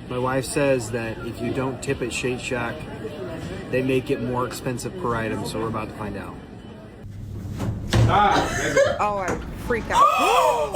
My wife says that if you don't tip at Shake Shack, they make it more expensive per item, so we're about to find out. Oh, I freak out. Oh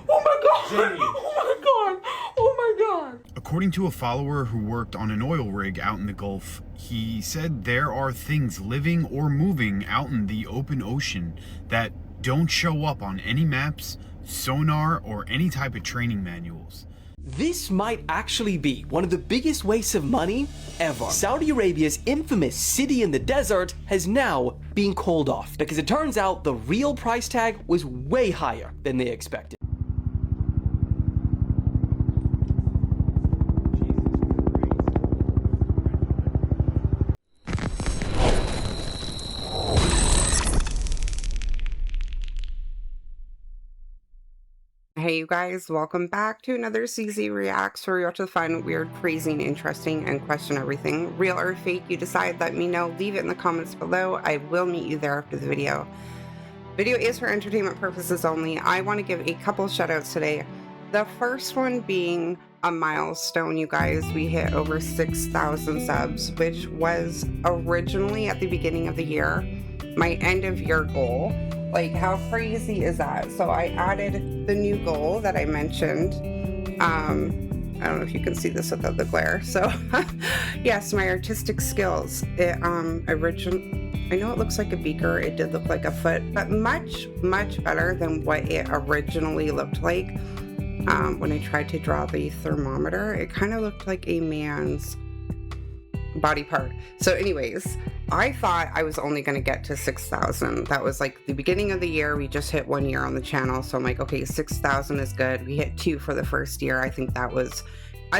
my god! Jamie. Oh my god! Oh my god! According to a follower who worked on an oil rig out in the Gulf, he said there are things living or moving out in the open ocean that don't show up on any maps, sonar, or any type of training manuals. This might actually be one of the biggest wastes of money ever. Saudi Arabia's infamous city in the desert has now been called off because it turns out the real price tag was way higher than they expected. Hey you guys, welcome back to another CZ Reacts, where we watch to find weird, crazy, and interesting and question everything. Real or fake, you decide, let me know. Leave it in the comments below. I will meet you there after the video. Video is for entertainment purposes only. I want to give a couple shout outs today. The first one being a milestone, you guys. We hit over 6,000 subs, which was originally at the beginning of the year my end of year goal. Like, how crazy is that? So I added the new goal that I mentioned. I don't know if you can see this without the glare. So yes, my artistic skills. It I know it looks like a beaker. It did look like a foot, but much better than what it originally looked like. When I tried to draw the thermometer, it kind of looked like a man's body part. So anyways, I thought I was only going to get to 6,000. That was like the beginning of the year. We just hit 1 year on the channel. So I'm like, okay, 6,000 is good. We hit 2 for the first year. I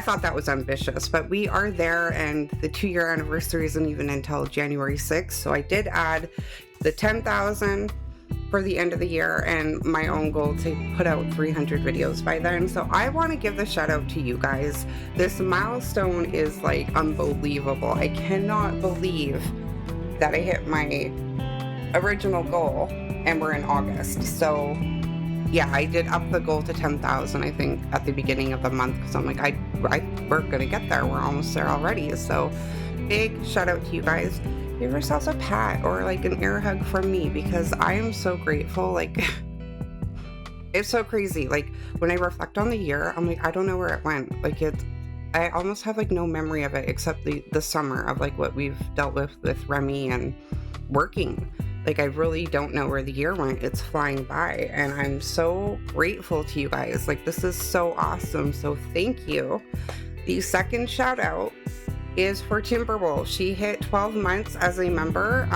thought that was ambitious, but we are there, and the 2-year anniversary isn't even until January 6th. So I did add the 10,000 for the end of the year and my own goal to put out 300 videos by then. So I want to give the shout out to you guys. This milestone is like unbelievable. I cannot believe that I hit my original goal and we're in August. So yeah, I did up the goal to 10,000 I think at the beginning of the month, because I'm like, we're gonna get there. We're almost there already. So big shout out to you guys. Give yourselves a pat or like an air hug from me, because I am so grateful. Like it's so crazy. Like when I reflect on the year, I'm like, I don't know where it went. Like I almost have like no memory of it except the summer of like what we've dealt with Remy and working. Like I really don't know where the year went. It's flying by, and I'm so grateful to you guys. Like this is so awesome. So thank you. The second shout out is for Timberwolf. She hit 12 months as a member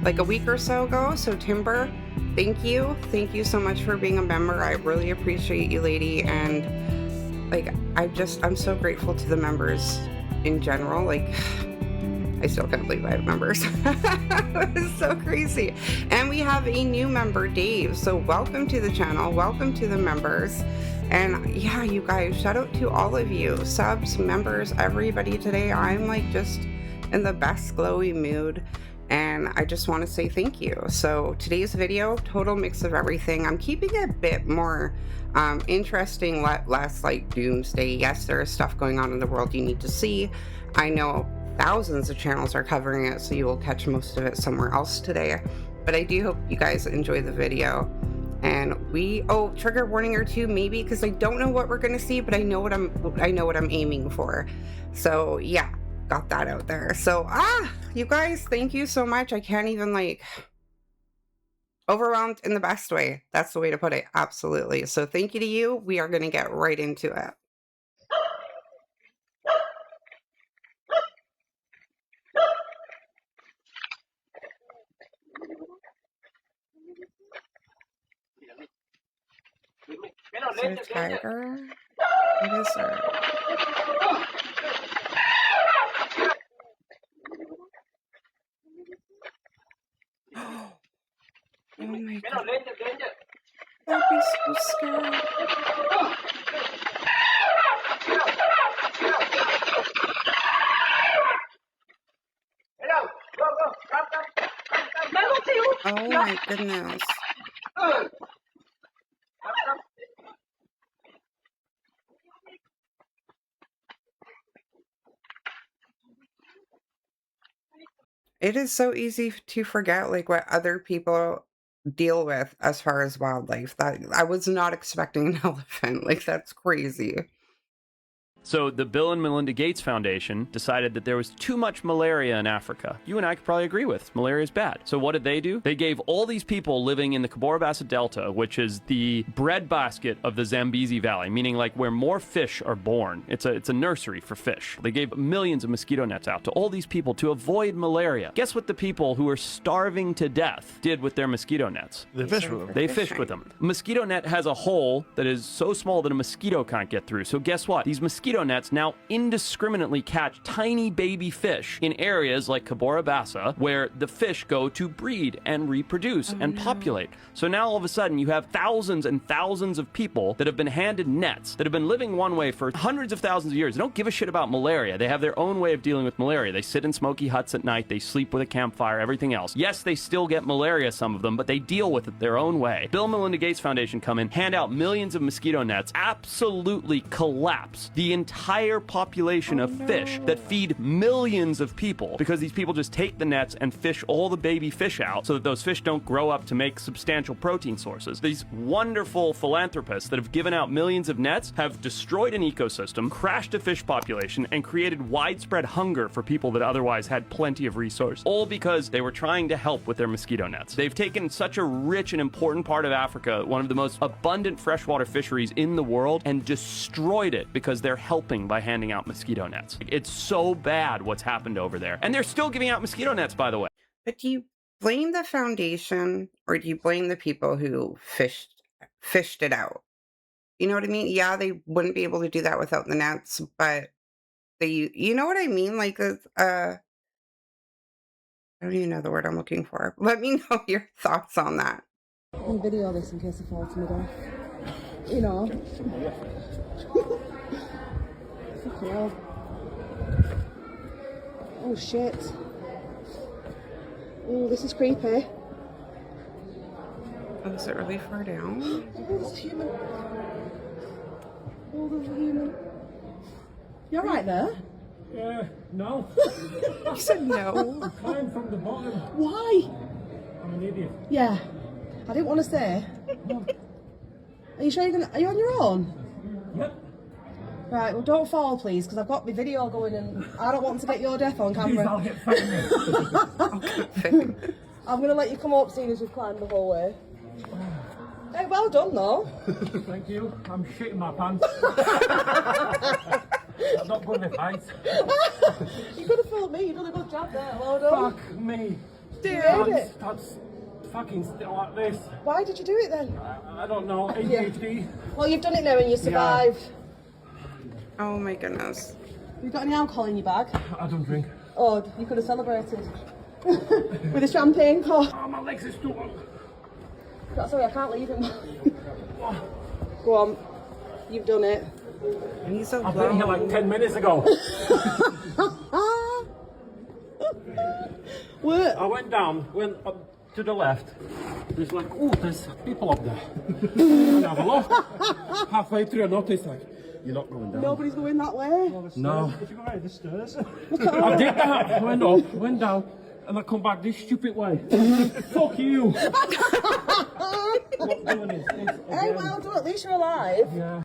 like a week or so ago. So Timber, thank you so much for being a member. I really appreciate you, lady. And like I'm so grateful to the members in general. Like I still can't believe I have members. It's so crazy. And we have a new member, Dave. So welcome to the channel, welcome to the members. And yeah, you guys, shout out to all of you, subs, members, everybody today. I'm like just in the best glowy mood, and I just want to say thank you. So today's video, total mix of everything. I'm keeping it a bit more interesting, less like doomsday. Yes, there is stuff going on in the world you need to see. I know thousands of channels are covering it, so you will catch most of it somewhere else today. But I do hope you guys enjoy the video. And trigger warning or two maybe, because I don't know what we're gonna see, but I know what I'm aiming for. So yeah, got that out there. So you guys, thank you so much. I can't even, like, overwhelmed in the best way. That's the way to put it. Absolutely. So thank you to you. We are gonna get right into it. Is it a tiger? What is it? Oh my god. That'd be so scary. Oh my goodness. It is so easy to forget like what other people deal with as far as wildlife. That I was not expecting an elephant. Like that's crazy. So the Bill and Melinda Gates Foundation decided that there was too much malaria in Africa. You and I could probably agree with. Malaria is bad. So what did they do? They gave all these people living in the Cabora Bassa Delta, which is the breadbasket of the Zambezi Valley, meaning like where more fish are born. It's a nursery for fish. They gave millions of mosquito nets out to all these people to avoid malaria. Guess what the people who are starving to death did with their mosquito nets? They fish with them. They fished with them. A mosquito net has a hole that is so small that a mosquito can't get through. So guess what? These mosquito nets now indiscriminately catch tiny baby fish in areas like Cabora Bassa where the fish go to breed and reproduce and populate. So now all of a sudden you have thousands and thousands of people that have been handed nets that have been living one way for hundreds of thousands of years. They don't give a shit about malaria. They have their own way of dealing with malaria. They sit in smoky huts at night. They sleep with a campfire, everything else. Yes, they still get malaria, some of them, but they deal with it their own way. Bill and Melinda Gates Foundation come in, hand out millions of mosquito nets, absolutely collapse the entire population of fish that feed millions of people because these people just take the nets and fish all the baby fish out so that those fish don't grow up to make substantial protein sources. These wonderful philanthropists that have given out millions of nets have destroyed an ecosystem, crashed a fish population, and created widespread hunger for people that otherwise had plenty of resource, all because they were trying to help with their mosquito nets. They've taken such a rich and important part of Africa, one of the most abundant freshwater fisheries in the world, and destroyed it because they're helping by handing out mosquito nets. It's so bad what's happened over there. And they're still giving out mosquito nets, by the way. But do you blame the foundation or do you blame the people who fished it out? You know what I mean? Yeah, they wouldn't be able to do that without the nets, but you know what I mean? Like I don't even know the word I'm looking for. Let me know your thoughts on that. Can video this in case I fall to my death. You know. Fucking hell. Oh shit. Oh, this is creepy. Oh, is it really far down? Oh, there's a human. Oh, there's a human. You're right there? No. You said no. Climb from the bottom. Why? I'm an idiot. Yeah. I didn't want to stay. Are you sure are you on your own? Yep. Right, well don't fall please, because I've got my video going and I don't want to get your death on Please, I'll camera. get famous. I'm going to let you come up seeing as you've climbed the whole way. Hey, well done though. Thank you. I'm shitting my pants. I'm not good with heights. You could have fooled me, you've done a good job there. Well done. Fuck me. Dude. That's fucking still like this. Why did you do it then? I don't know. ADHD. Well, you've done it now and you survived. Oh my goodness. You've got any alcohol in your bag? I don't drink. Oh, you could have celebrated. With a champagne cork. Oh, my legs are still. Sorry, I can't leave him. Go on. You've done it. He's so I've been here like 10 minutes ago. What? I went up to the left. There's like, oh, there's people up there. And I have a look. Halfway through, I noticed like, you're not going down. Nobody's going that way. No. If you go right the stairs. I did that. Went up, went down, and I come back this stupid way. Fuck you. Hey, well done. At least you're alive. Yeah.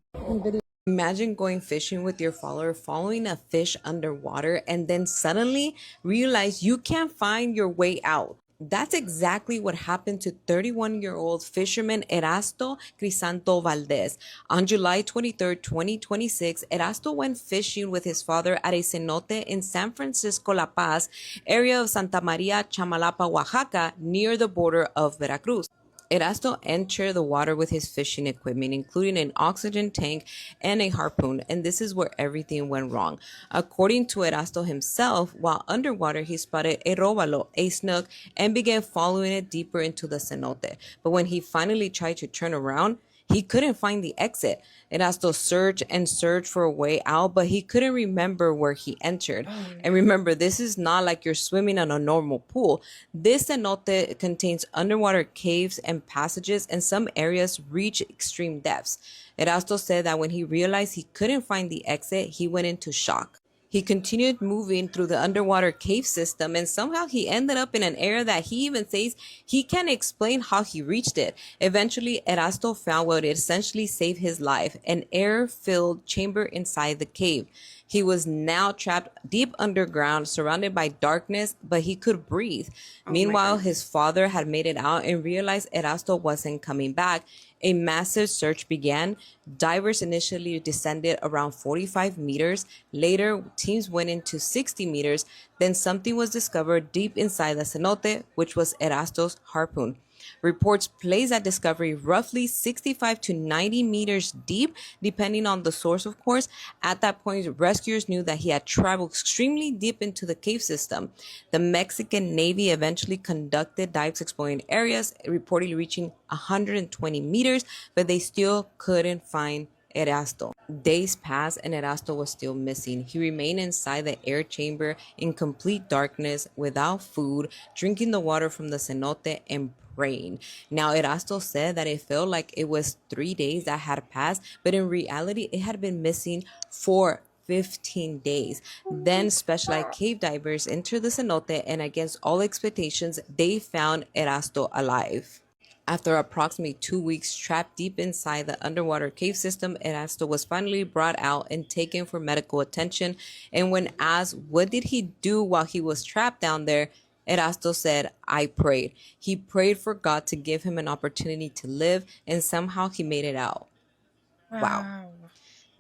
Imagine going fishing with your follower, following a fish underwater, and then suddenly realize you can't find your way out. That's exactly what happened to 31-year-old fisherman Erasto Crisanto Valdez. On July 23, 2026, Erasto went fishing with his father at a cenote in San Francisco La Paz, area of Santa Maria Chamalapa, Oaxaca, near the border of Veracruz. Erasto entered the water with his fishing equipment, including an oxygen tank and a harpoon, and this is where everything went wrong. According to Erasto himself, while underwater, he spotted a robalo, a snook, and began following it deeper into the cenote. But when he finally tried to turn around, he couldn't find the exit. Erasto searched and searched for a way out, but he couldn't remember where he entered. And remember, this is not like you're swimming in a normal pool. This cenote contains underwater caves and passages, and some areas reach extreme depths. Erasto said that when he realized he couldn't find the exit, he went into shock. He continued moving through the underwater cave system, and somehow he ended up in an area that he even says he can't explain how he reached it. Eventually, Erasto found what essentially saved his life, an air-filled chamber inside the cave. He was now trapped deep underground, surrounded by darkness, but he could breathe. Meanwhile, his father had made it out and realized Erasto wasn't coming back. A massive search began. Divers initially descended around 45 meters. Later, teams went into 60 meters. Then something was discovered deep inside the cenote, which was Erasto's harpoon. Reports place that discovery roughly 65 to 90 meters deep, depending on the source, of course. At that point, rescuers knew that he had traveled extremely deep into the cave system. The Mexican Navy eventually conducted dives exploring areas, reportedly reaching 120 meters, but they still couldn't find Erasto. Days passed and Erasto was still missing. He remained inside the air chamber in complete darkness, without food, drinking the water from the cenote and praying. Now, Erasto said that it felt like it was 3 days that had passed, but in reality, it had been missing for 15 days. Then specialized cave divers entered the cenote, and against all expectations, they found Erasto alive. After approximately 2 weeks trapped deep inside the underwater cave system, Erasto was finally brought out and taken for medical attention. And when asked what did he do while he was trapped down there, Erasto said, "I prayed." He prayed for God to give him an opportunity to live, and somehow he made it out. Wow.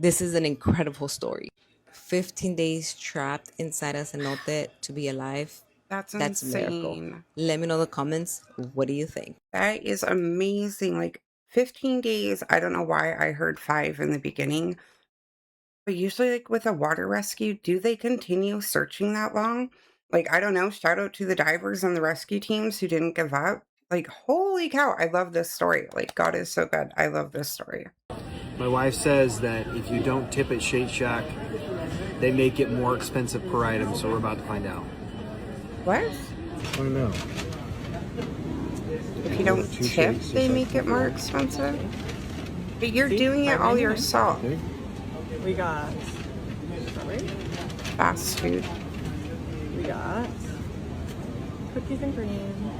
This is an incredible story. 15 days trapped inside a cenote to be alive. That's That's a miracle. insane. Let me know in the comments. What do you think? That is amazing. Like 15 days. I don't know why I heard 5 in the beginning. But usually, like with a water rescue, do they continue searching that long? Like, I don't know. Shout out to the divers and the rescue teams who didn't give up. Like, holy cow. I love this story. Like, God is so good. I love this story. My wife says that if you don't tip at Shake Shack, they make it more expensive per item, so we're about to find out. What? I don't know. If you don't tip, they make it more expensive? But you're doing it all yourself. We got strawberry. Fast food. We got cookies and cream.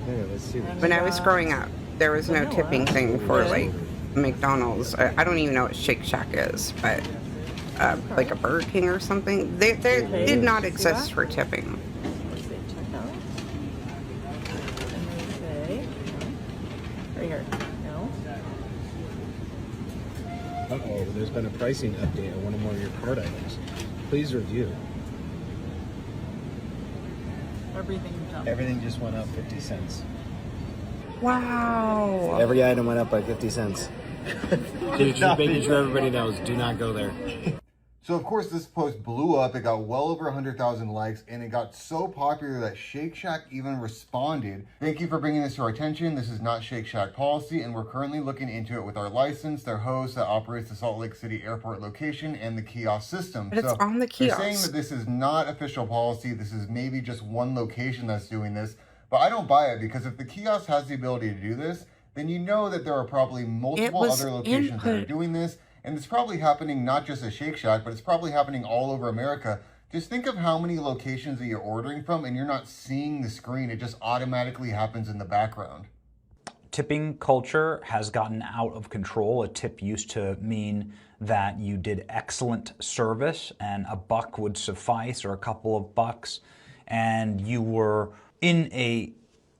Yeah, let's see. When I was growing up, there was no tipping thing for like McDonald's. I don't even know what Shake Shack is, but like a Burger King or something. They did not exist for tipping. Let's see, check out. Okay. Right here. No. Uh-oh, there's been a pricing update on one or more of your card items. Please review. Everything jumped. Everything just went up 50 cents. Wow. Every item went up by 50 cents. Just making sure everybody knows, do not go there. So of course this post blew up. It got well over 100,000 likes, and it got so popular that Shake Shack even responded. "Thank you for bringing this to our attention. This is not Shake Shack policy, and we're currently looking into it with our license, their host that operates the Salt Lake City airport location, and the kiosk system." But it's on the kiosk. They're saying that this is not official policy. This is maybe just one location that's doing this. But I don't buy it, because if the kiosk has the ability to do this, then you know that there are probably multiple other locations that are doing this. And it's probably happening not just at Shake Shack, but it's probably happening all over America. Just think of how many locations that you're ordering from and you're not seeing the screen. It just automatically happens in the background. Tipping culture has gotten out of control. A tip used to mean that you did excellent service and a buck would suffice, or a couple of bucks, and you were in a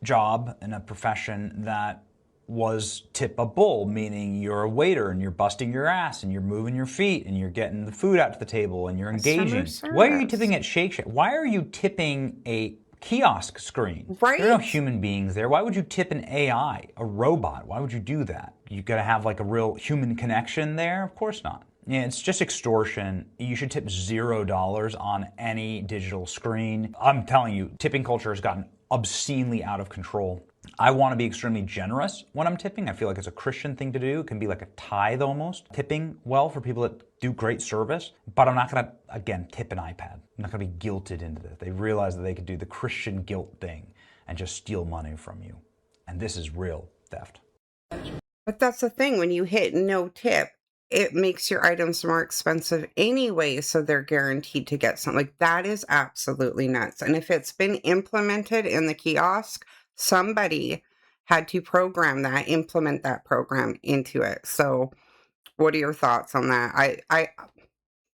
job, in a profession that was tippable, meaning you're a waiter and you're busting your ass and you're moving your feet and you're getting the food out to the table and you're engaging. Why are you tipping at Shake Shack? Why are you tipping a kiosk screen? Right? There are no human beings there. Why would you tip an AI, a robot? Why would you do that? You gotta have like a real human connection there? Of course not. Yeah, it's just extortion. You should tip $0 on any digital screen. I'm telling you, tipping culture has gotten obscenely out of control. I want to be extremely generous when I'm tipping. I feel like it's a Christian thing to do. It can be like a tithe almost. Tipping well for people that do great service, but I'm not going to, again, tip an iPad. I'm not going to be guilted into this. They realize that they could do the Christian guilt thing and just steal money from you. And this is real theft. But that's the thing. When you hit no tip, it makes your items more expensive anyway, so they're guaranteed to get something. Like, that is absolutely nuts. And if it's been implemented in the kiosk, somebody had to implement that program into it. So what are your thoughts on that?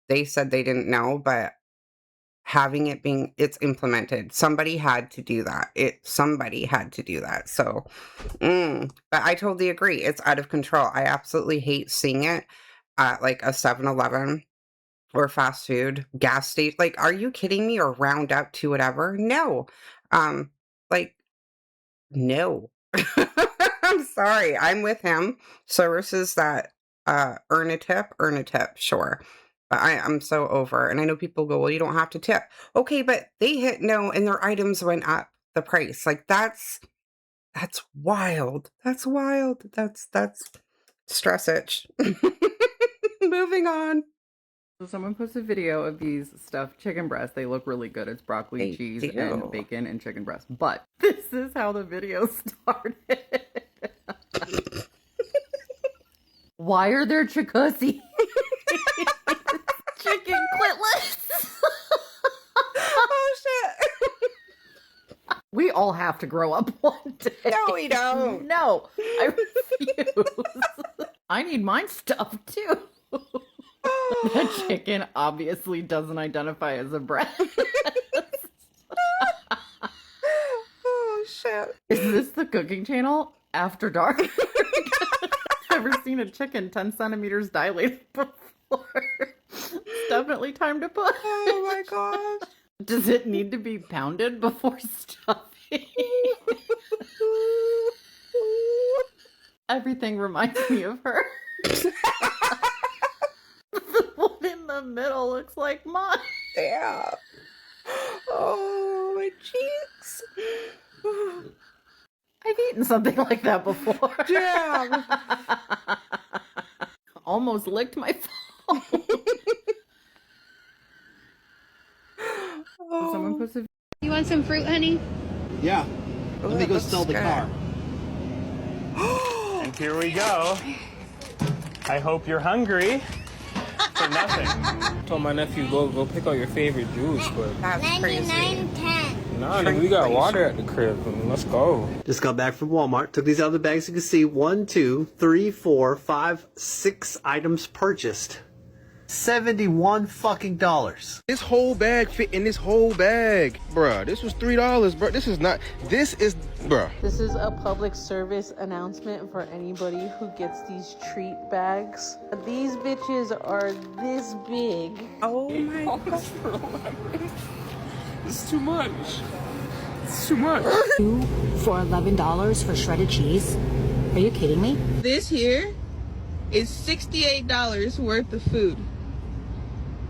They said they didn't know, but having it's implemented, somebody had to do that. Somebody had to do that. So, but I totally agree. It's out of control. I absolutely hate seeing it at like a 7-Eleven or fast food gas station. Like, are you kidding me? Or round up to whatever? No. Like, no. I'm sorry. I'm with him. Services that earn a tip, sure. But I'm so over. And I know people go, well, you don't have to tip. Okay, but they hit no and their items went up the price. Like, that's wild. That's wild. That's stress itch. Moving on. So someone posted a video of these stuffed chicken breasts. They look really good. It's broccoli, cheese, and bacon and chicken breast. But this is how the video started. Why are there chicussy? Chicken clitlets. Oh, shit. We all have to grow up one day. No, we don't. No, I refuse. I need mine stuffed too. The chicken obviously doesn't identify as a breast. Oh, shit. Is this the cooking channel after dark? Ever seen a chicken 10 centimeters dilated before? It's definitely time to put. Oh my gosh. Does it need to be pounded before stuffing? Everything reminds me of her. The one in the middle looks like mine. Yeah. Oh, my cheeks. I've eaten something like that before. Yeah. Almost licked my phone. Someone posted. You want some fruit, honey? Yeah. Let me go sell the car. And here we go. I hope you're hungry for nothing. I told my nephew, go pick out your favorite juice, but that's crazy. 99.10. Nah, nigga, we got water at the crib. Let's go. Just got back from Walmart. Took these out of the bags. You can see 1, 2, 3, 4, 5, 6 items purchased. $71 fucking dollars. This whole bag fit in this whole bag, bruh. This was $3, bruh. This is, bruh. This is a public service announcement for anybody who gets these treat bags. These bitches are this big. Oh my god. It's too much. It's too much. 2 for $11 for shredded cheese. Are you kidding me? This here is $68 worth of food.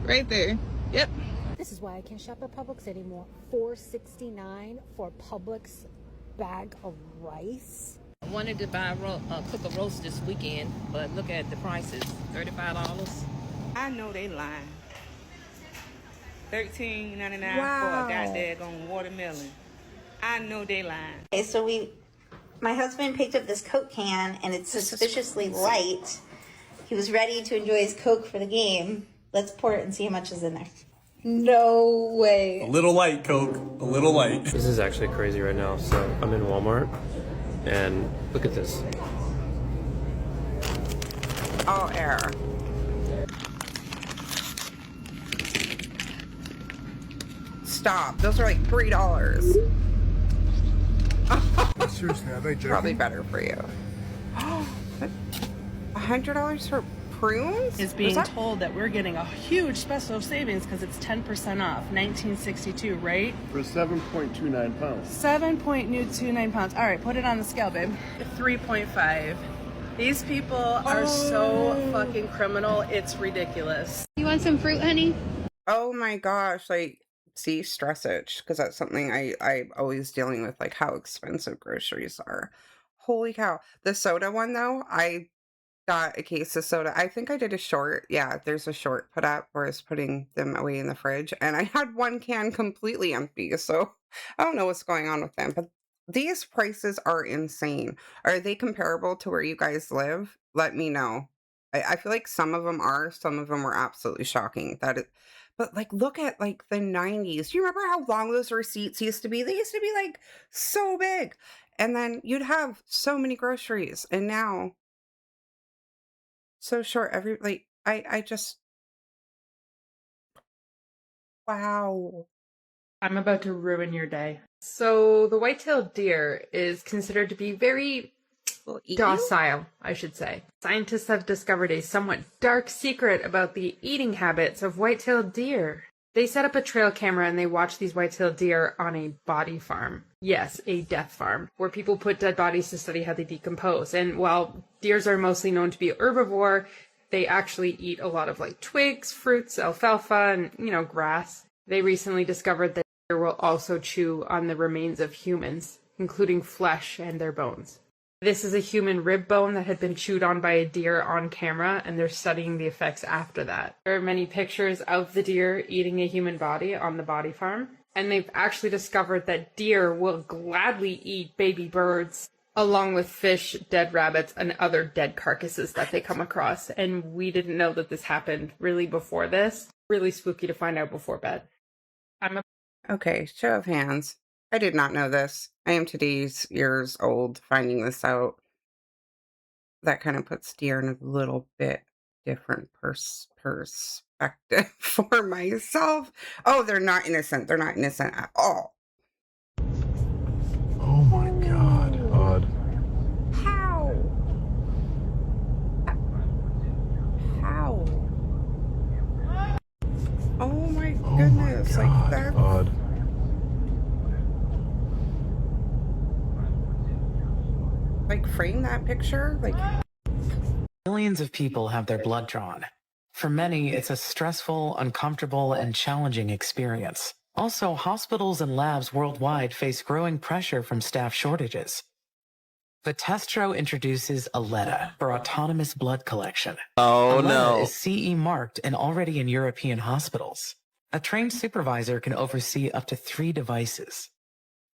Right there. Yep. This is why I can't shop at Publix anymore. $4.69 for Publix bag of rice. I wanted to buy cook a roast this weekend, but look at the prices. $35. I know they lying. $13.99 Wow. for a goddamn watermelon. I know they lying. Okay, so my husband picked up this Coke can, and it's suspiciously light. He was ready to enjoy his Coke for the game. Let's pour it and see how much is in there. No way. A little light, Coke. A little light. This is actually crazy right now. So I'm in Walmart, and look at this. Oh, air. Stop. Those are like $3. Seriously, are they joking? Probably better for you. $100 for prunes? Is being told that we're getting a huge special savings because it's 10% off. 1962, right? For 7.29 pounds. 7.29 pounds. All right, put it on the scale, babe. 3.5. These people are so fucking criminal. It's ridiculous. You want some fruit, honey? Oh my gosh, like, see, stress itch, because that's something I'm always dealing with, like how expensive groceries are. Holy cow. The soda one, though, I got a case of soda. I think I did a short. Yeah, there's a short put up where I was putting them away in the fridge, and I had one can completely empty, so I don't know what's going on with them, but these prices are insane. Are they comparable to where you guys live? Let me know. I feel like some of them were absolutely shocking. But like, look at like the 90s. Do you remember how long those receipts used to be? They used to be like so big. And then you'd have so many groceries. And now, so short. I just, wow. I'm about to ruin your day. So the white-tailed deer is considered to be very docile, I should say. Scientists have discovered a somewhat dark secret about the eating habits of white-tailed deer. They set up a trail camera and they watch these white-tailed deer on a body farm. Yes, a death farm, where people put dead bodies to study how they decompose. And while deers are mostly known to be herbivore, they actually eat a lot of like twigs, fruits, alfalfa, and, grass. They recently discovered that deer will also chew on the remains of humans, including flesh and their bones. This is a human rib bone that had been chewed on by a deer on camera, and they're studying the effects after that. There are many pictures of the deer eating a human body on the body farm, and they've actually discovered that deer will gladly eat baby birds, along with fish, dead rabbits, and other dead carcasses that they come across. And we didn't know that this happened really before this. Really spooky to find out before bed. Okay, show of hands. I did not know this. I am today's years old finding this out. That kind of puts deer in a little bit different perspective for myself. Oh, they're not innocent. They're not innocent at all. Oh my god, odd. How? How? Oh my goodness. Like that's odd. Like, frame that picture? Like, millions of people have their blood drawn. For many, it's a stressful, uncomfortable, and challenging experience. Also, hospitals and labs worldwide face growing pressure from staff shortages. Vitestro introduces Aletta for autonomous blood collection. Oh Aletta no. is CE marked and already in European hospitals. A trained supervisor can oversee up to 3 devices.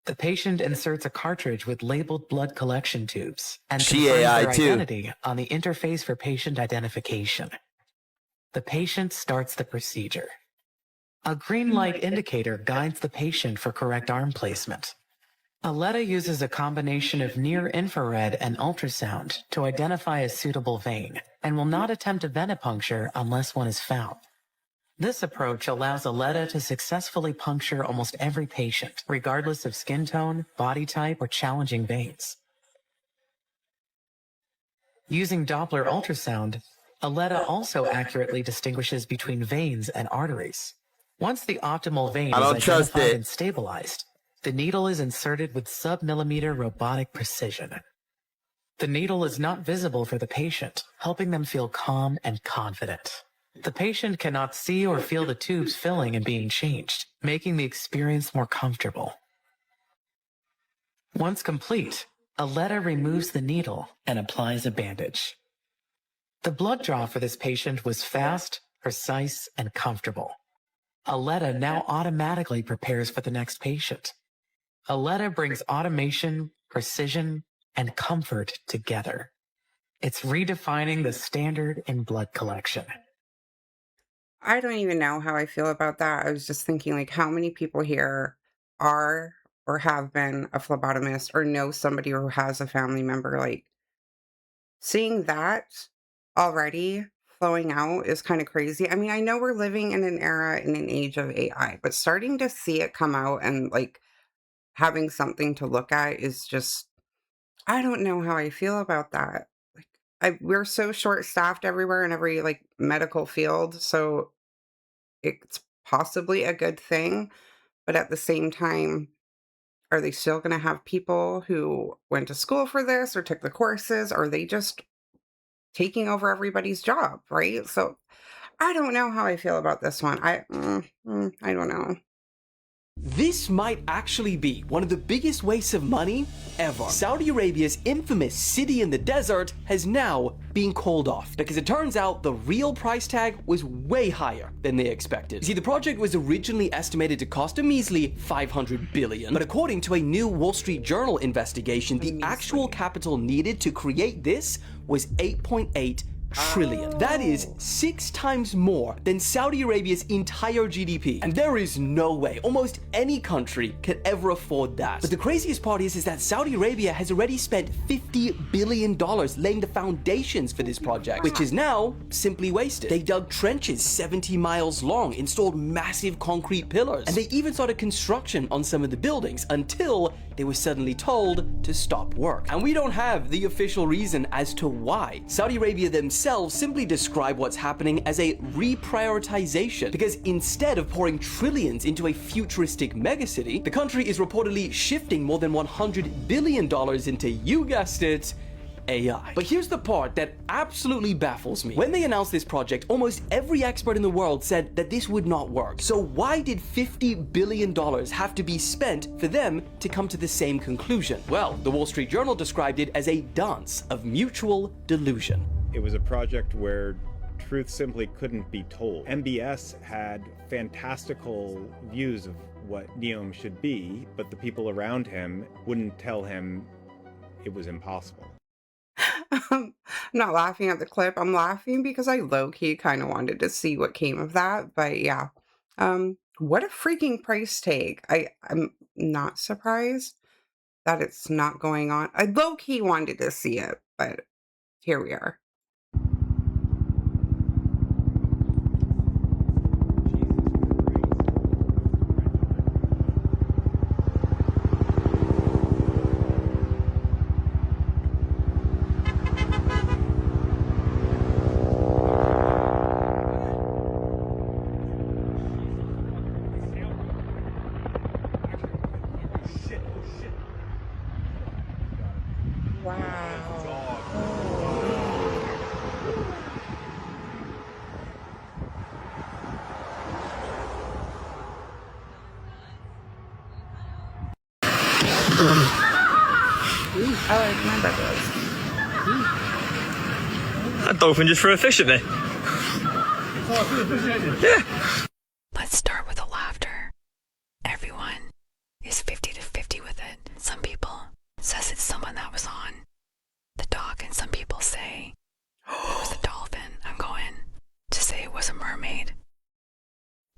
The patient inserts a cartridge with labeled blood collection tubes and confirms their identity on the interface for patient identification. The patient starts the procedure. A green light indicator guides the patient for correct arm placement. Aletta uses a combination of near-infrared and ultrasound to identify a suitable vein and will not attempt a venipuncture unless one is found. This approach allows Aletta to successfully puncture almost every patient, regardless of skin tone, body type, or challenging veins. Using Doppler ultrasound, Aletta also accurately distinguishes between veins and arteries. Once the optimal vein is identified and stabilized, the needle is inserted with sub-millimeter robotic precision. The needle is not visible for the patient, helping them feel calm and confident. The patient cannot see or feel the tubes filling and being changed, making the experience more comfortable. Once complete, Aletta removes the needle and applies a bandage. The blood draw for this patient was fast, precise, and comfortable. Aletta now automatically prepares for the next patient. Aletta brings automation, precision, and comfort together. It's redefining the standard in blood collection. I don't even know how I feel about that. I was just thinking, like, how many people here are or have been a phlebotomist or know somebody who has a family member. Like, seeing that already flowing out is kind of crazy. I mean, I know we're living in an era, in an age of AI, but starting to see it come out and like having something to look at is just, I don't know how I feel about that. Like, we're so short-staffed everywhere in every like medical field, so it's possibly a good thing, but at the same time, are they still going to have people who went to school for this or took the courses? Or are they just taking over everybody's job, right? So I don't know how I feel about this one. I don't know. This might actually be one of the biggest wastes of money ever. Saudi Arabia's infamous city in the desert has now been called off because it turns out the real price tag was way higher than they expected. You see, the project was originally estimated to cost a measly $500 billion, but according to a new Wall Street Journal investigation, the actual capital needed to create this was $8.8 trillion. That is 6 times more than Saudi Arabia's entire GDP. And there is no way almost any country can ever afford that. But the craziest part is that Saudi Arabia has already spent $50 billion laying the foundations for this project, which is now simply wasted. They dug trenches 70 miles long, installed massive concrete pillars, and they even started construction on some of the buildings until they were suddenly told to stop work. And we don't have the official reason as to why. Saudi Arabia themselves simply describe what's happening as a reprioritization, because instead of pouring trillions into a futuristic megacity, the country is reportedly shifting more than $100 billion into, you guessed it, AI. But here's the part that absolutely baffles me. When they announced this project, almost every expert in the world said that this would not work. So why did $50 billion have to be spent for them to come to the same conclusion? Well, the Wall Street Journal described it as a dance of mutual delusion. It was a project where truth simply couldn't be told. MBS had fantastical views of what Neom should be, but the people around him wouldn't tell him it was impossible. I'm not laughing at the clip. I'm laughing because I low-key kind of wanted to see what came of that. But yeah, what a freaking price tag. I'm not surprised that it's not going on. I low-key wanted to see it, but here we are. I remember those. That dolphin just threw a fish at me. Yeah. Let's start with the laughter. Everyone is 50-50 with it. Some people says it's someone that was on the dock, and some people say it was a dolphin. I'm going to say it was a mermaid.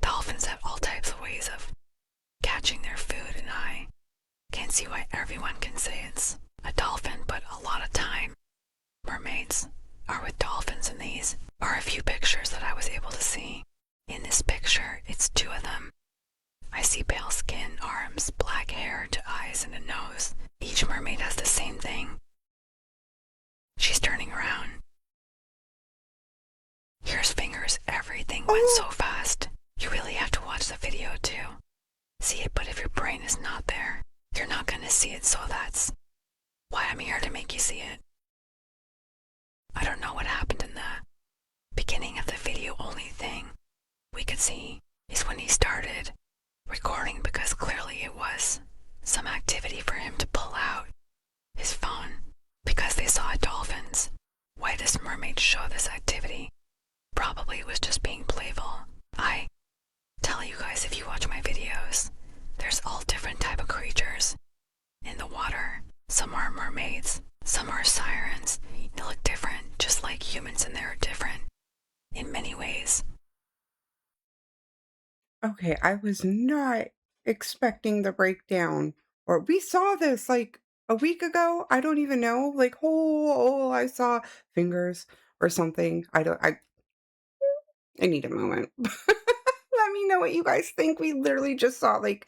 Dolphins have all types of ways of catching their food, and I can't see why everyone can say it's a dolphin, but a lot of time mermaids are with dolphins, and these are a few pictures that I was able to see. In this picture, it's 2 of them. I see pale skin, arms, black hair to eyes and a nose. Each mermaid has the same thing. She's turning around. Here's fingers. Everything went so fast. You really have to watch the video to see it, but if your brain is not there, you're not going to see it, so that's why I'm here to make you see it. I don't know what happened in the beginning of the video. Only thing we could see is when he started recording, because clearly it was some activity for him to pull out his phone, because they saw dolphins. Why this mermaid show this activity? Probably it was just being playful. I tell you guys, if you watch my videos, there's all different type of creatures in the water. Some are mermaids, some are sirens. They look different, just like humans, and they're different in many ways. Okay, I was not expecting the breakdown. Or we saw this like a week ago. I don't even know. Like, I saw fingers or something. I need a moment. Let me know what you guys think. We literally just saw like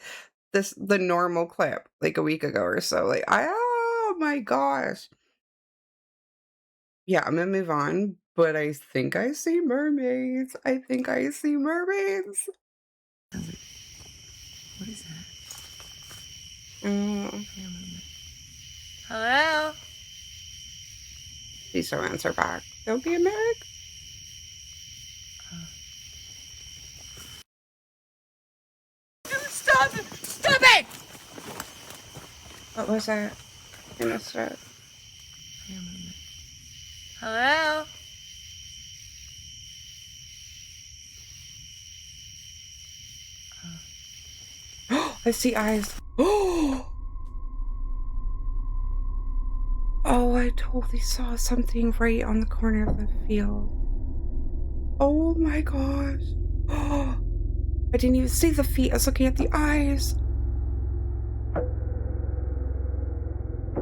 the normal clip like a week ago or so. Like, oh my gosh. Yeah, I'm gonna move on, but I think I see mermaids. I think I see mermaids. What is that? Hello? Please don't answer back. Don't be a Meg. Stop it! Stop it! What was that? I missed it. Hello? I see eyes. Oh, I totally saw something right on the corner of the field. Oh my gosh. I didn't even see the feet. I was looking at the eyes.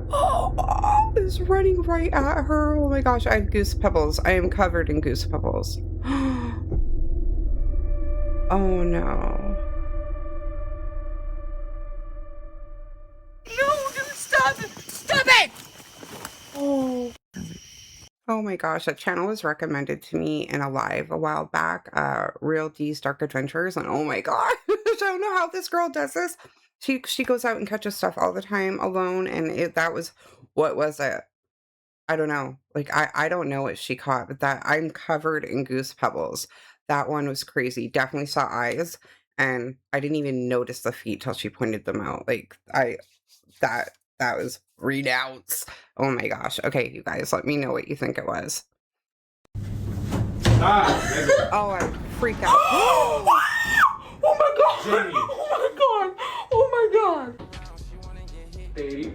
Oh, it's running right at her. Oh my gosh, I have goose pebbles. I am covered in goose pebbles. Oh no. No, stop it! Stop it! Oh. Oh my gosh, that channel was recommended to me in a live a while back, Real D's Dark Adventures, and oh my gosh, I don't know how this girl does this. She goes out and catches stuff all the time alone, and that was, what was it? I don't know. Like, I don't know what she caught, but that I'm covered in goose pebbles. That one was crazy. Definitely saw eyes, and I didn't even notice the feet till she pointed them out. Like, that was readouts. Oh my gosh. Okay, you guys, let me know what you think it was. Oh, I freak out. Oh my god! Jamie. Oh my god! Oh my god! Babe.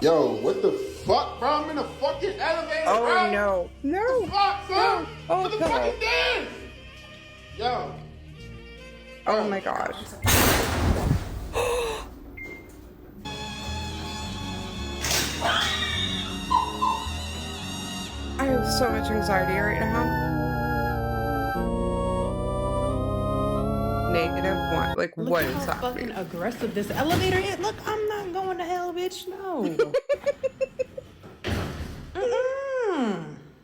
Yo, what the fuck, bro? I'm in a fucking elevator, oh, bro. Oh no. No. What the fuck, bro? No. Oh, what the no. fucking dance? Yo. Oh my gosh. I have so much anxiety right now. -1. Like, Look what at is how happening? fucking aggressive this elevator is. Look, I'm not going to hell, bitch. No.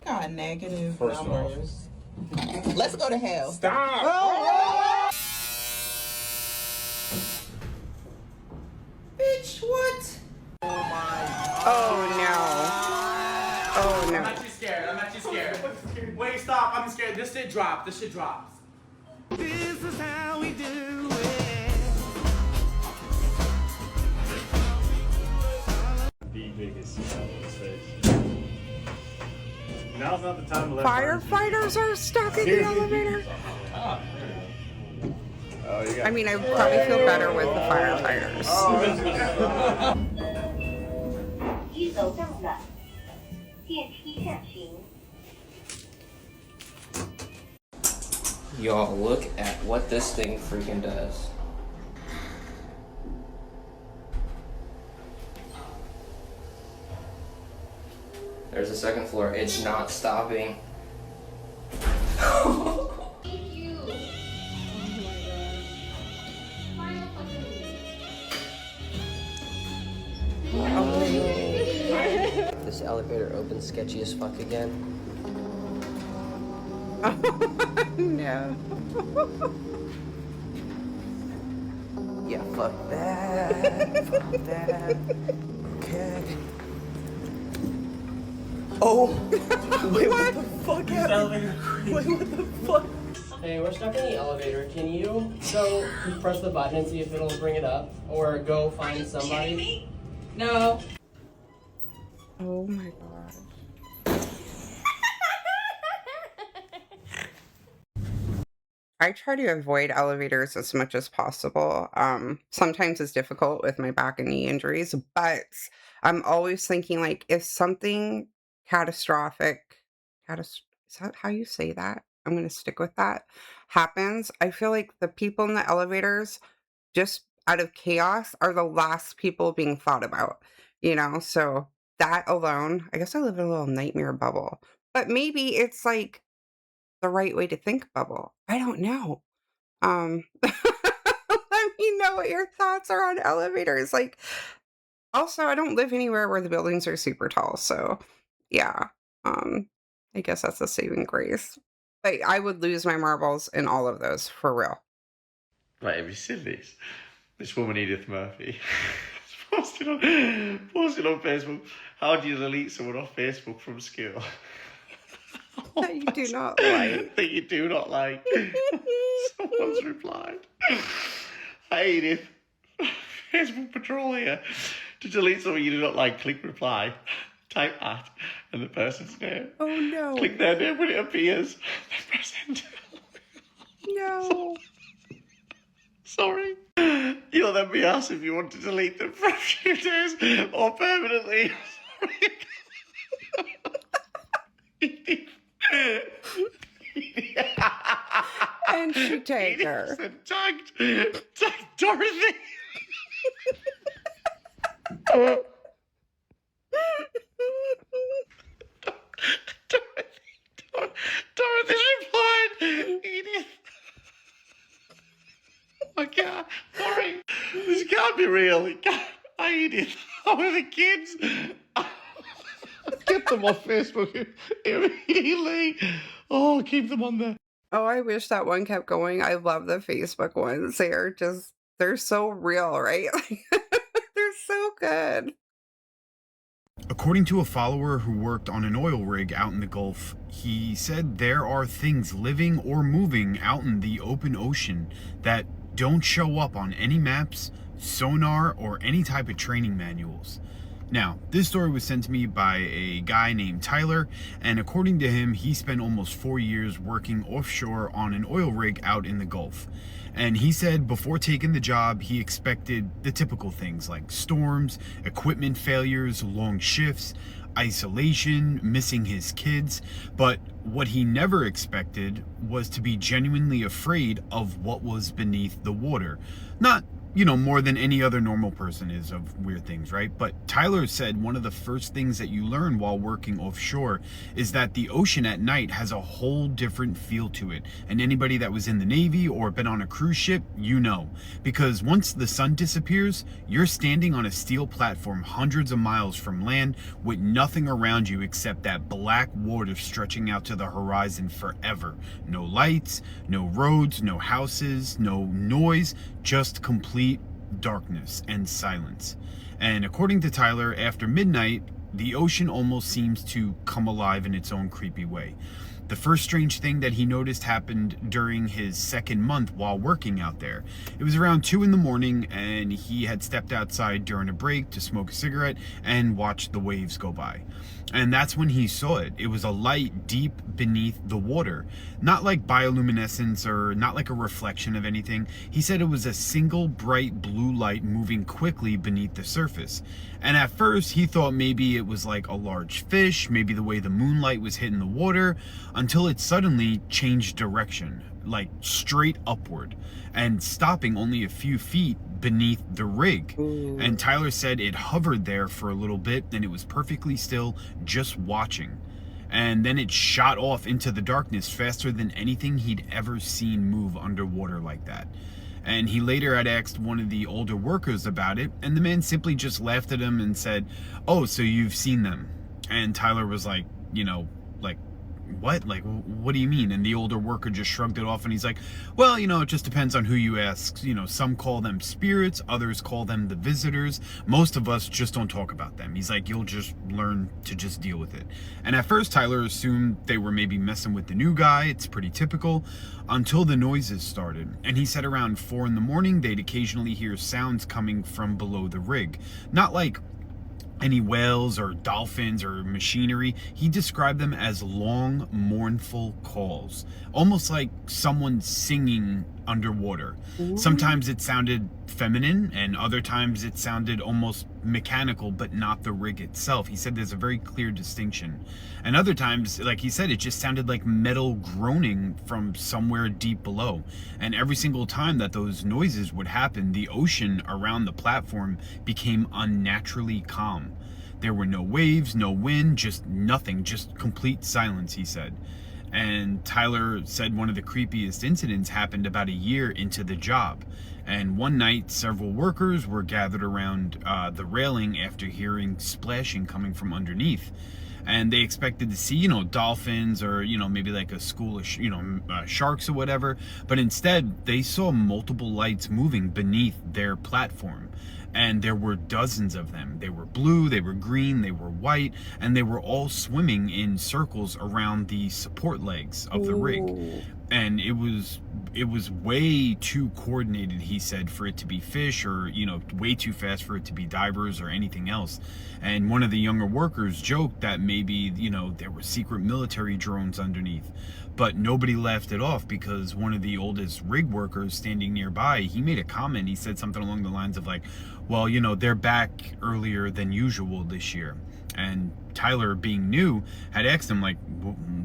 God, negative First numbers. Let's go to hell. Stop. Oh. Bitch, what? Oh no. Oh no. I'm not too scared. I'm not too scared. Wait, stop. I'm scared. This shit dropped. This shit drops. This is how we do it. The biggest stage. Now's not the time to let Firefighters are stuck in the elevator. I mean, I would probably feel better with the firefighters. Y'all, look at what this thing freaking does. There's the second floor. It's not stopping. This elevator opens sketchy as fuck again. No. Yeah, fuck that. Fuck that. Okay. Oh! Wait, what the fuck happened? Wait, what the fuck? Hey, we're stuck in the elevator. Can you go press the button and see if it'll bring it up? Or go find somebody? No. Oh my god. I try to avoid elevators as much as possible. Sometimes it's difficult with my back and knee injuries, but I'm always thinking, like, if something catastrophic, is that how you say that? I'm going to stick with that, happens, I feel like the people in the elevators, just out of chaos, are the last people being thought about, you know? So that alone, I guess I live in a little nightmare bubble, but maybe it's like the right way to think bubble. I don't know. Let me know what your thoughts are on elevators. Like, also, I don't live anywhere where the buildings are super tall, so yeah. I guess that's a saving grace. But I would lose my marbles in all of those, for real. Right, have you seen this? This woman, Edith Murphy, posted on Facebook, how do you delete someone off Facebook from school? That you do not like. That you do not like. Someone's replied, hi Edith, Facebook patrol here. To delete someone you do not like, click reply. Type at and the person's name. Oh no. Click their name when it appears. Then press enter. No. Sorry. You'll then be asked if you want to delete them for a few days or permanently. And she tagged her. Tagged Dorothy. Dorothy replied, Edith. Oh my God, Lori, this can't be real. It can't. Edith, how are the kids? Get them off Facebook immediately. Oh, keep them on there. Oh, I wish that one kept going. I love the Facebook ones. They're so real, right? They're so good. According to a follower who worked on an oil rig out in the Gulf, he said there are things living or moving out in the open ocean that don't show up on any maps, sonar, or any type of training manuals. Now, this story was sent to me by a guy named Tyler, and according to him, he spent almost 4 years working offshore on an oil rig out in the Gulf. And he said before taking the job, he expected the typical things like storms, equipment failures, long shifts, isolation, missing his kids. But what he never expected was to be genuinely afraid of what was beneath the water. Not, more than any other normal person is of weird things, right? But Tyler said one of the first things that you learn while working offshore is that the ocean at night has a whole different feel to it. And anybody that was in the Navy or been on a cruise ship, because once the sun disappears, you're standing on a steel platform hundreds of miles from land with nothing around you except that black water stretching out to the horizon forever. No lights, no roads, no houses, no noise, just complete darkness and silence. And according to Tyler, after midnight, the ocean almost seems to come alive in its own creepy way. The first strange thing that he noticed happened during his second month while working out there. It was around 2 a.m, and he had stepped outside during a break to smoke a cigarette and watch the waves go by. And that's when he saw it. It was a light deep beneath the water. Not like bioluminescence or not like a reflection of anything. He said it was a single bright blue light moving quickly beneath the surface. And at first he thought maybe it was like a large fish, maybe the way the moonlight was hitting the water, until it suddenly changed direction, like straight upward, and stopping only a few feet beneath the rig. Ooh. And Tyler said it hovered there for a little bit and it was perfectly still, just watching. And then it shot off into the darkness faster than anything he'd ever seen move underwater like that. And he later had asked one of the older workers about it, and the man simply just laughed at him and said, "Oh, so you've seen them?" And Tyler was like, what? Like, what do you mean? And the older worker just shrugged it off and he's like, well, it just depends on who you ask. Some call them spirits, others call them the visitors. Most of us just don't talk about them. He's like, you'll just learn to just deal with it. And at first, Tyler assumed they were maybe messing with the new guy. It's pretty typical, until the noises started. And he said around 4 a.m, they'd occasionally hear sounds coming from below the rig. Not like any whales or dolphins or machinery. He described them as long, mournful calls, almost like someone singing underwater. Ooh. Sometimes it sounded feminine and other times it sounded almost mechanical, but not the rig itself. He said there's a very clear distinction. And other times, like he said, it just sounded like metal groaning from somewhere deep below. And every single time that those noises would happen, the ocean around the platform became unnaturally calm. There were no waves, no wind, just nothing, just complete silence, he said. And Tyler said one of the creepiest incidents happened about a year into the job. And one night, several workers were gathered around the railing after hearing splashing coming from underneath. And they expected to see, dolphins or, maybe like a school of, sharks or whatever. But instead, they saw multiple lights moving beneath their platform. And there were dozens of them. They were blue, they were green, they were white, and they were all swimming in circles around the support legs of the rig. And it was way too coordinated, he said, for it to be fish, or way too fast for it to be divers or anything else. And one of the younger workers joked that maybe there were secret military drones underneath. But nobody laughed it off, because one of the oldest rig workers standing nearby, he made a comment. He said something along the lines of like, well, they're back earlier than usual this year. And Tyler, being new, had asked him, like,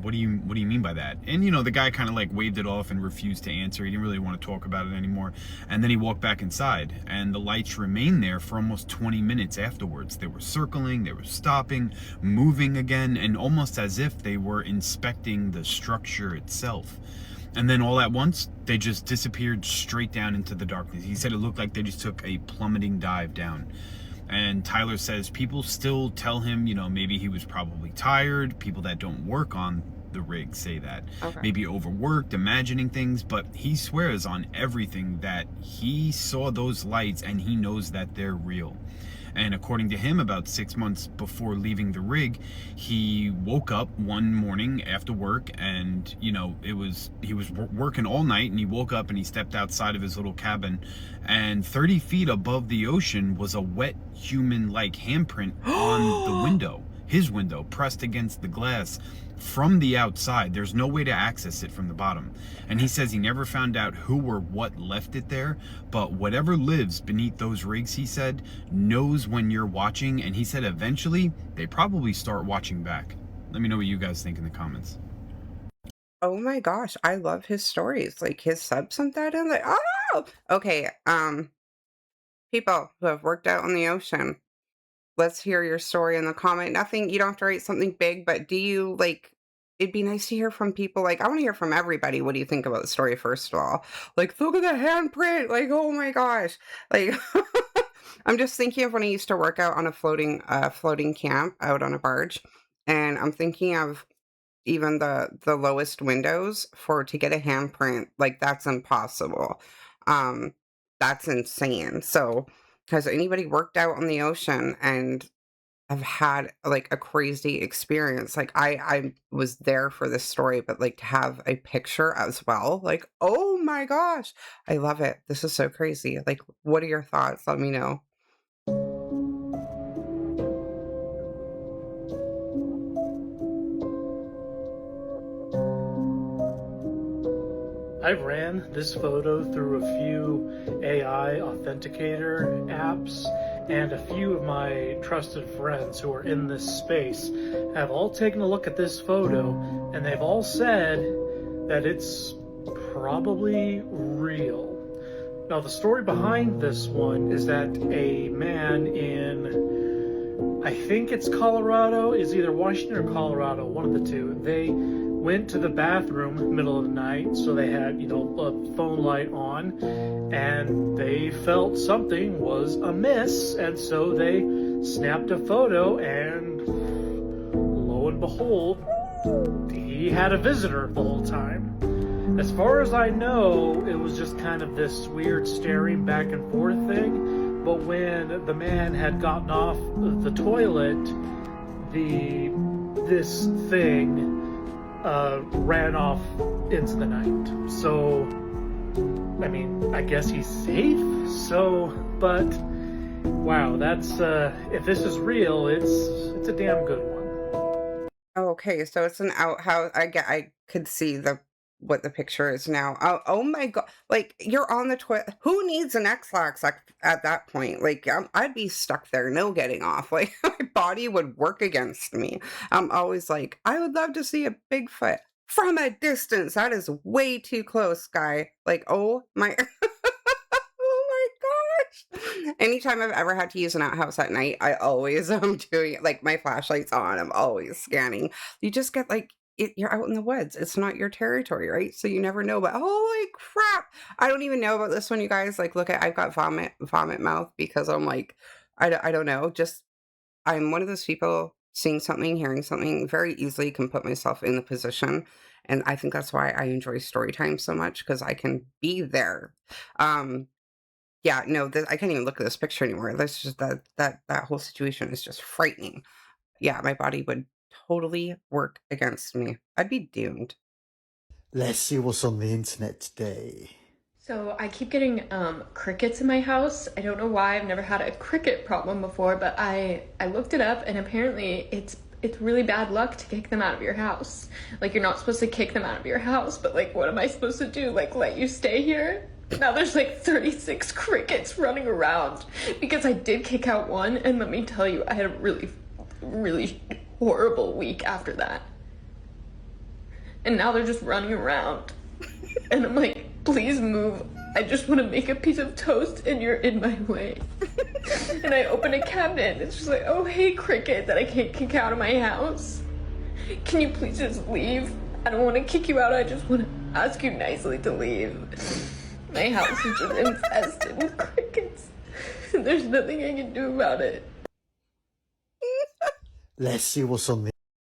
what do you mean by that? And, you know, the guy kind of like waved it off and refused to answer. He didn't really want to talk about it anymore. And then he walked back inside, and the lights remained there for almost 20 minutes afterwards. They were circling, they were stopping, moving again, and almost as if they were inspecting the structure itself. And then all at once, they just disappeared straight down into the darkness. He said it looked like they just took a plummeting dive down. And Tyler says people still tell him, you know, maybe he was probably tired. People that don't work on the rig say that. Okay. Maybe overworked, imagining things, but he swears on everything that he saw those lights and he knows that they're real. And according to him, about 6 months before leaving the rig, he woke up one morning after work, and, you know, he was working all night, and he woke up and he stepped outside of his little cabin, and 30 feet above the ocean was a wet human-like handprint on the window, his window, pressed against the glass from the outside. There's no way to access it from the bottom. And he says he never found out who or what left it there, but whatever lives beneath those rigs, he said, knows when you're watching, and he said eventually they probably start watching back. Let me know what you guys think in the comments. Oh my gosh, I love his stories. Like, his sub sent that in, like, oh! Okay, people who have worked out on the ocean, let's hear your story in the comment. Nothing, you don't have to write something big, but do you, like, it'd be nice to hear from people. Like, I want to hear from everybody. What do you think about the story, first of all? Like, look at the handprint. Like, oh my gosh. Like, I'm just thinking of when I used to work out on a floating camp out on a barge. And I'm thinking of even the lowest windows to get a handprint. Like, that's impossible. That's insane. So, has anybody worked out on the ocean and have had like a crazy experience? Like, I was there for this story, but like to have a picture as well, like, oh my gosh, I love it. This is so crazy. Like, what are your thoughts? Let me know. I ran this photo through a few AI authenticator apps, and a few of my trusted friends who are in this space have all taken a look at this photo, and they've all said that it's probably real. Now, the story behind this one is that a man in, I think it's Colorado, is either Washington or Colorado, one of the two, they went to the bathroom middle of the night, so they had, you know, a phone light on, and they felt something was amiss, and so they snapped a photo, and lo and behold, he had a visitor the whole time. As far as I know, it was just kind of this weird staring back and forth thing, but when the man had gotten off the toilet, this thing ran off into the night. So, I mean, I guess he's safe. So, but wow, that's if this is real, it's a damn good one. Okay, so it's an outhouse. I could see what the picture is now. Oh my god! Like, you're on the toilet. Who needs an X-Lax at that point? Like, I'd be stuck there, no getting off. Like, my body would work against me. I'm always like, I would love to see a Bigfoot from a distance. That is way too close, guy. Like, oh my, oh my gosh! Anytime I've ever had to use an outhouse at night, I always am doing it. Like, my flashlight's on. I'm always scanning. You just get like. You're out in the woods. It's not your territory, right? So you never know. But holy crap, I don't even know about this one, you guys. Like, look, I've got vomit mouth because I'm like, I don't know. Just, I'm one of those people seeing something, hearing something very easily can put myself in the position. And I think that's why I enjoy story time so much, because I can be there. Yeah, no, I can't even look at this picture anymore. That's just that whole situation is just frightening. Yeah, my body would totally work against me. I'd be doomed. Let's see what's on the internet today. So I keep getting crickets in my house. I don't know why. I've never had a cricket problem before, but I looked it up, and apparently it's really bad luck to kick them out of your house. Like, you're not supposed to kick them out of your house, but like, what am I supposed to do? Like, let you stay here? Now there's like 36 crickets running around because I did kick out one, and let me tell you, I had a really really horrible week after that. And now they're just running around. And I'm like, please move. I just want to make a piece of toast and you're in my way. And I open a cabinet and it's just like, oh, hey, cricket that I can't kick out of my house. Can you please just leave? I don't want to kick you out. I just want to ask you nicely to leave. My house is just infested with crickets. And there's nothing I can do about it. Let's see what's on the...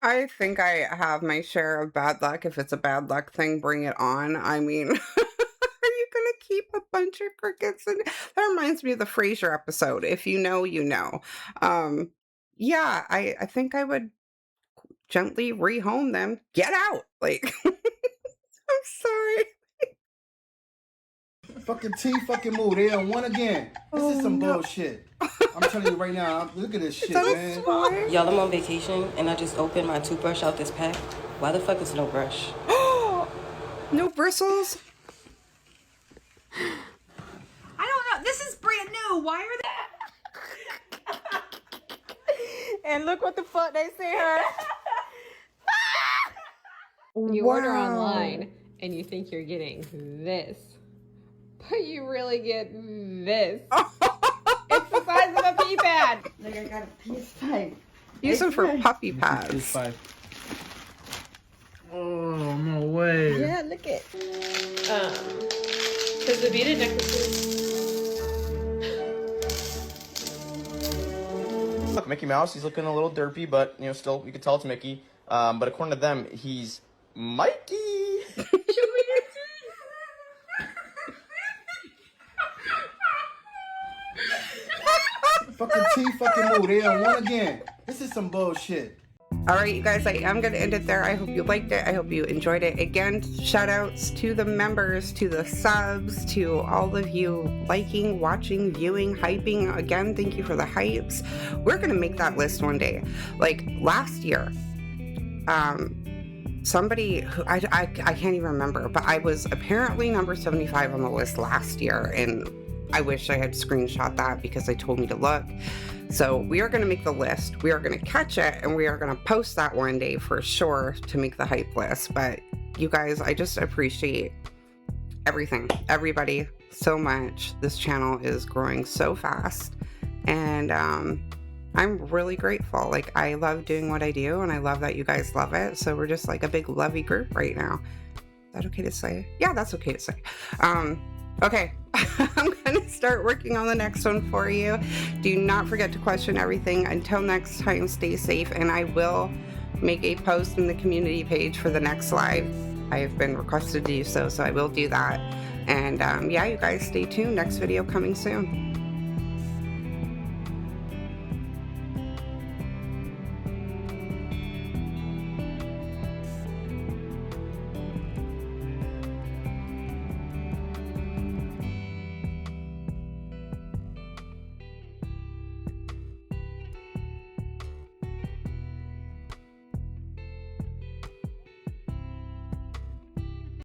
I think I have my share of bad luck. If it's a bad luck thing, bring it on. I mean, are you gonna keep a bunch of crickets? And that reminds me of the Frasier episode. If you know, you know. Yeah, I think I would gently rehome them. Get out! Like, I'm sorry. Fucking T fucking move. They on one again. This is some bullshit. I'm telling you right now, look at this shit, man. Y'all, I'm on vacation and I just opened my toothbrush out this pack. Why the fuck is no brush? No bristles? I don't know. This is brand new. Why are they? And look what the fuck they say her. You Wow. order online and you think you're getting this, but you really get this. It's the size of a pea pad. Like I got a PS5. Use them for puppy pads. PS5. Oh, no way. Yeah, look it. Because the beaded necklaces. Look, Mickey Mouse, he's looking a little derpy, but, you know, still, you can tell it's Mickey. But according to them, he's Mikey. Fucking T fucking move. They on one again. This is some bullshit. All right, you guys, I am going to end it there. I hope you liked it. I hope you enjoyed it. Again, shout outs to the members, to the subs, to all of you liking, watching, viewing, hyping. Again, thank you for the hypes. We're going to make that list one day. Like last year, somebody who I can't even remember, but I was apparently number 75 on the list last year, and I wish I had screenshot that because they told me to look. So we are going to make the list. We are going to catch it, and we are going to post that one day for sure to make the hype list. But you guys, I just appreciate everything, everybody so much. This channel is growing so fast, and I'm really grateful. Like, I love doing what I do, and I love that you guys love it. So we're just like a big lovey group right now. Is that okay to say? Yeah, that's okay to say. Okay, I'm going to start working on the next one for you. Do not forget to question everything. Until next time, stay safe, and I will make a post in the community page for the next live. I have been requested to do so, so I will do that. And yeah, you guys stay tuned. Next video coming soon.